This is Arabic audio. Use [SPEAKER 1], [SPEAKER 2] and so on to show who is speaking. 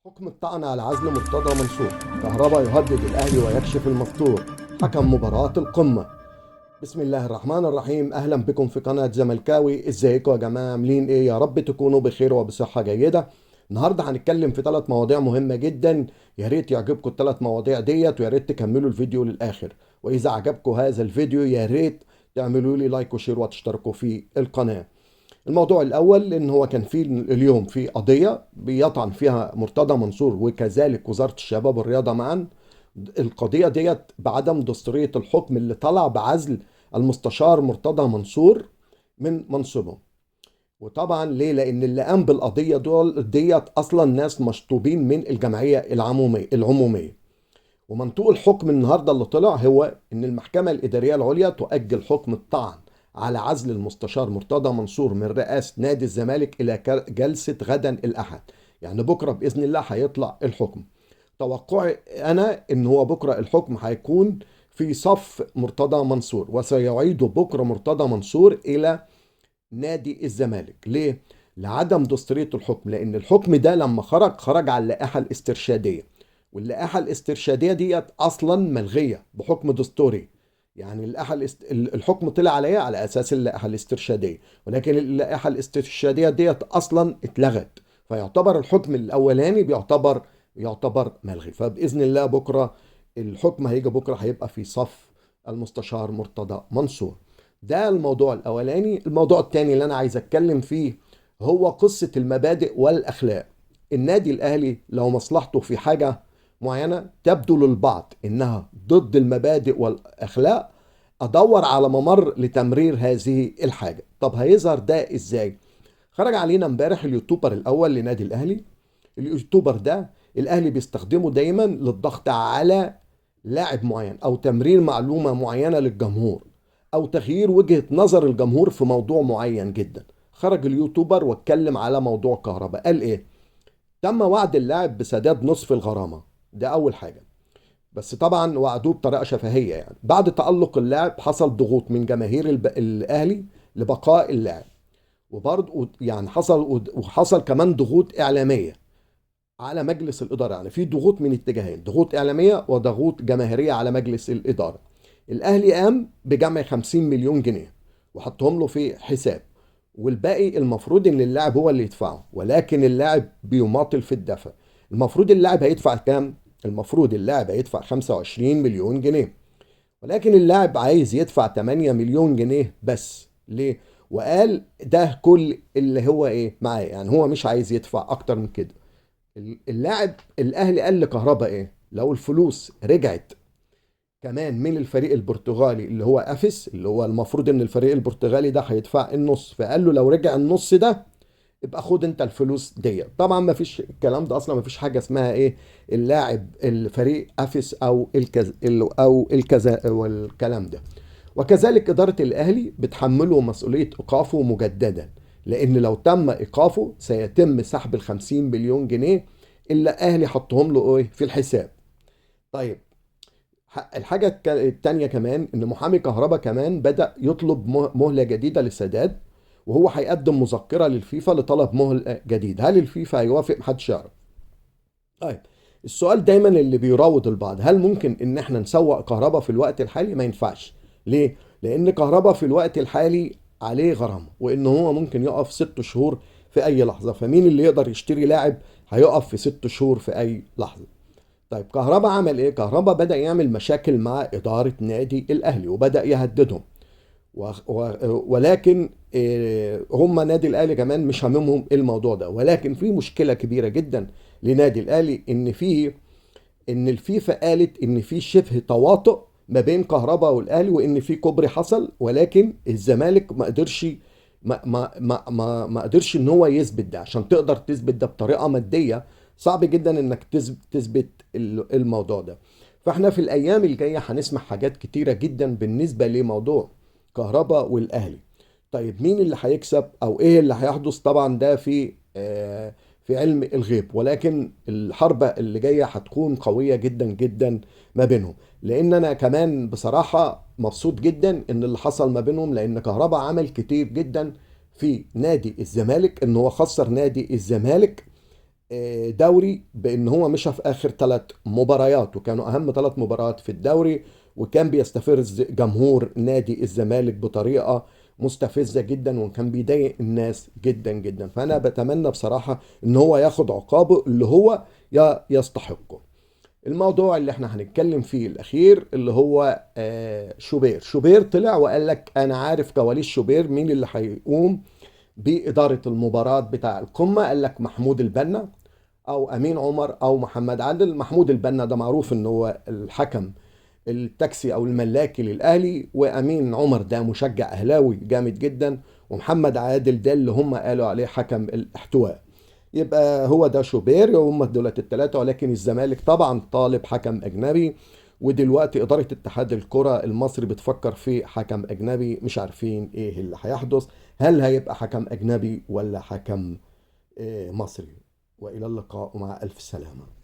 [SPEAKER 1] حكم الطعن على عزل مرتضى منصور. كهربا يهدد الاهلي ويكشف المستور. حكم مباراة القمة. بسم الله الرحمن الرحيم. اهلا بكم في قناة زملكاوي. ازيكم يا جماعة؟ عاملين ايه؟ يا رب تكونوا بخير وبصحة جيدة. النهارده هنتكلم في 3 مواضيع مهمة جدا. يا ريت يعجبكم ال3 مواضيع ديت، ويا ريت تكملوا الفيديو للاخر. واذا عجبكم هذا الفيديو يا ريت تعملوا لي لايك وشير وتشتركوا في القناة. الموضوع الأول إن هو كان في اليوم في قضية بيطعن فيها مرتضى منصور وكذلك وزارة الشباب والرياضة معا. القضية ديت بعدم دستورية الحكم اللي طلع بعزل المستشار مرتضى منصور من منصبه. وطبعا ليه؟ لأن اللي قام بالقضية ديت أصلا ناس مشطوبين من الجمعية العمومية. ومنطوق الحكم النهارده اللي طلع هو ان المحكمه الاداريه العليا تؤجل حكم الطعن على عزل المستشار مرتضى منصور من رئاسه نادي الزمالك الى جلسه غدا الاحد. يعني بكره باذن الله هيطلع الحكم. توقعي انا ان هو بكره الحكم هيكون في صف مرتضى منصور، وسيعيد بكره مرتضى منصور الى نادي الزمالك. ليه؟ لعدم دستورية الحكم. لأن الحكم ده لما خرج على اللائحة الاسترشادية، واللائحة الاسترشادية ديت أصلا ملغية بحكم دستوري. يعني الحكم طلع عليها على أساس اللائحة الاسترشادية، ولكن اللائحة الاسترشادية ديت أصلا اتلغت. فيعتبر الحكم الأولاني يعتبر ملغي. فبإذن الله بكرة الحكم هيجي بكرة هيبقى في صف المستشار مرتضى منصور. ده الموضوع الأولاني. الموضوع الثاني اللي أنا عايز أتكلم فيه هو قصة المبادئ والأخلاق. النادي الأهلي لو مصلحته في حاجة معينة تبدو للبعض إنها ضد المبادئ والأخلاق، أدور على ممر لتمرير هذه الحاجة. طب هيظهر ده إزاي؟ خرج علينا امبارح اليوتيوبر الأول لنادي الأهلي. اليوتيوبر ده الأهلي بيستخدمه دايما للضغط على لاعب معين أو تمرير معلومة معينة للجمهور، او تغيير وجهة نظر الجمهور في موضوع معين جدا. خرج اليوتيوبر واتكلم على موضوع كهرباء. قال ايه؟ تم وعد اللاعب بسداد نصف الغرامة. ده اول حاجة. بس طبعا وعدوه بطريقة شفهية. يعني بعد تألق اللاعب حصل ضغوط من جماهير الاهلي لبقاء اللاعب. وبرضه يعني وحصل كمان ضغوط اعلامية على مجلس الإدارة. يعني في ضغوط من اتجاهين، ضغوط إعلامية وضغوط جماهيرية على مجلس الإدارة. الأهلي قام بجمع 50 مليون جنيه وحطهم له في حساب، والباقي المفروض ان اللاعب هو اللي يدفعه، ولكن اللاعب بيماطل في الدفع. المفروض اللاعب هيدفع كام؟ المفروض اللاعب هيدفع 25 مليون جنيه، ولكن اللاعب عايز يدفع 8 مليون جنيه بس. ليه؟ وقال ده كل اللي هو ايه معاه، يعني هو مش عايز يدفع اكتر من كده. اللاعب الاهلي قال لكهربا ايه؟ لو الفلوس رجعت كمان من الفريق البرتغالي اللي هو افس، اللي هو المفروض ان الفريق البرتغالي ده هيدفع النص، فقال له لو رجع النص ده يبقى خد انت الفلوس دي. طبعا ما فيش الكلام ده اصلا، ما فيش حاجه اسمها ايه اللاعب الفريق افس او الكذا والكلام ده. وكذلك اداره الاهلي بتحمله مسؤوليه ايقافه مجددا، لان لو تم ايقافه سيتم سحب ال 50 مليون جنيه اللي الاهلي حطهم له ايه في الحساب. طيب، الحاجة التانية كمان ان محامي كهربا كمان بدأ يطلب مهلة جديدة للسداد، وهو هيقدم مذكرة للفيفا لطلب مهلة جديد. هل الفيفا هيوافق؟ محدش يعرف. طيب، السؤال دايما اللي بيراود البعض، هل ممكن ان احنا نسوق كهربا في الوقت الحالي؟ ما ينفعش. ليه؟ لان كهربا في الوقت الحالي عليه غرامة، وان هو ممكن يقف 6 شهور في اي لحظة. فمين اللي يقدر يشتري لاعب هيقف في 6 شهور في اي لحظة؟ طيب، كهربا عمل ايه؟ كهربا بدأ يعمل مشاكل مع إدارة نادي الأهلي وبدأ يهددهم. ولكن هم نادي الأهلي كمان مش هاممهم الموضوع ده. ولكن في مشكلة كبيرة جدا لنادي الأهلي، ان الفيفا قالت ان في شبه تواطؤ ما بين كهربا والاهلي، وان في كوبري حصل، ولكن الزمالك ما قدرش ان هو يثبت ده. عشان تقدر تثبت ده بطريقه ماديه صعب جدا انك تثبت الموضوع ده. فاحنا في الايام الجايه هنسمع حاجات كتيره جدا بالنسبه لموضوع كهربا والاهلي. طيب، مين اللي هيكسب او ايه اللي هيحدث؟ طبعا ده في علم الغيب، ولكن الحرب اللي جايه هتكون قويه جدا جدا ما بينهم. لان انا كمان بصراحه مبسوط جدا ان اللي حصل ما بينهم، لان كهربا عمل كتير جدا في نادي الزمالك، ان هو خسر نادي الزمالك دوري بان هو مشى في اخر 3 مباريات، وكانوا اهم 3 مباريات في الدوري، وكان بيستفز جمهور نادي الزمالك بطريقة مستفزة جدا، وكان بيضايق الناس جدا جدا. فانا بتمنى بصراحة ان هو ياخد عقابه اللي هو يستحقه. الموضوع اللي احنا هنتكلم فيه الاخير اللي هو شوبير طلع وقال لك انا عارف كواليس شوبير مين اللي هيقوم بإدارة المباراة بتاع القمة. قال لك محمود البنا او امين عمر او محمد عادل. محمود البنا ده معروف ان هو الحكم التاكسي او الملاكي للاهلي، وامين عمر ده مشجع اهلاوي جامد جدا، ومحمد عادل ده اللي هم قالوا عليه حكم الاحتواء. يبقى هو ده شوبير، وهم دولت ال3. ولكن الزمالك طبعا طالب حكم اجنبي، ودلوقتي اداره اتحاد الكره المصري بتفكر في حكم اجنبي. مش عارفين ايه اللي هيحدث، هل هيبقى حكم اجنبي ولا حكم مصري. والى اللقاء ومع الف سلامه.